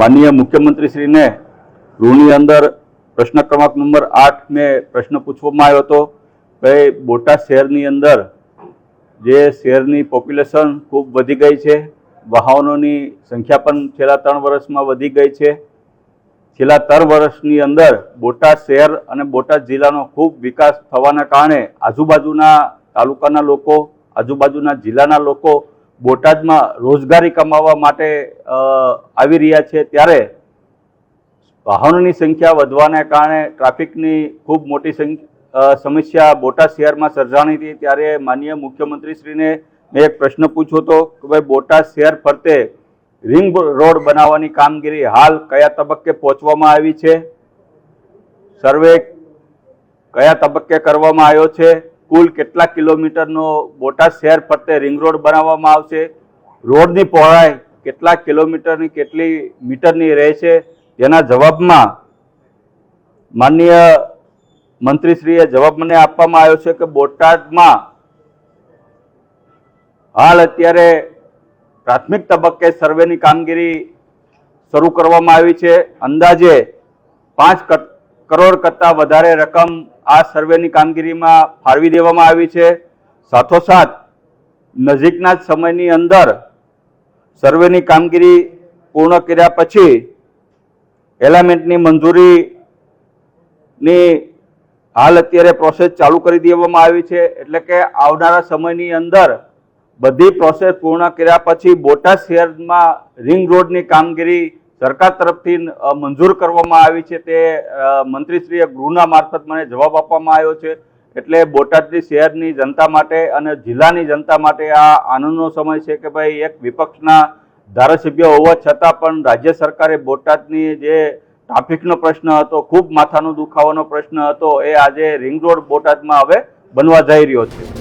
माननीय मुख्यमंत्री श्री ने गृहनी अंदर प्रश्न क्रमांक नंबर 8 में प्रश्न पूछवामां आव्यो हतो के बोटाद शहेरनी अंदर जे शहेरनी पॉप्युलेशन खूब वधी गई है, वाहनोनी संख्या पण छेल्ला 3 वर्षमां वधी गई है। छेल्ला 3 वर्षनी अंदर बोटाद शहेर अने बोटाद जिल्लानो खूब विकास थवाना कारणे आजुबाजुना तालुकाना लोको, आजुबाजुना जिल्लाना लोको बोटादमां रोजगारी कमावा माटे आवी रह्या छे। त्यारे वाहनोनी संख्या वधवाने कारणे ट्राफिकनी खूब मोटी समस्या बोटाद शहेरमां सर्जाणी थी। त्यारे माननीय मुख्यमंत्रीश्रीने मैं एक प्रश्न पूछ्यो तो कि भाई बोटाद शहेर फरते रिंग रोड बनाववानी कामगीरी हाल कया तबक्के पहोंचवामां आवी छे, सर्वे कया तबक्के करवामां आव्यो छे, कुल केटला किलोमीटरनो बोटाद शहेर फरते रिंग रोड बनाववामां आवशे, रोडनी पहोळाई केटला किलोमीटरनी केटली मीटरनी रहेशे, तेना जवाबमां माननीय मंत्रीश्रीए जवाब मने आपवामां आव्यो छे के बोटादमां हाल अत्यारे प्राथमिक तबक्के सर्वेनी कामगीरी शरू करवामां आवी छे। अंदाजे 5 करोड़ करता वधारे रकम आ सर्वेनी कामगीरीमां फाळवी देवामां आवी छे। साथोसाथ नजीकना समयनी अंदर सर्वेनी कामगीरी पूर्ण कर्या पछी एलामेंटनी मंजूरीनी हाल अत्यारे प्रोसेस चालू करी देवामां आवी छे। एटले के आवनारा समयनी अंदर बधी प्रोसेस पूर्ण कर्या पछी बोटाद शहेरमां रिंग रोडनी कामगीरी सरकार तरफथी मंजूर करवामां आवी छे। ते मंत्रीश्रीए गृहना मार्फत मने जवाब आपवामां आव्यो छे। एटले बोटादनी शहेरनी जनता माटे अने जिल्लानी जनता माटे आ आनंदनो समय छे के भाई एक विपक्षना धारासभ्य होवा छतां पण राज्य सरकारे बोटादनी जे ट्राफिकनो प्रश्न हतो, खूब माथानो दुखाવાનો प्रश्न हतो, ए आजे रिंग रोड बोटादमां हवे बनवा जई रह्यो छे।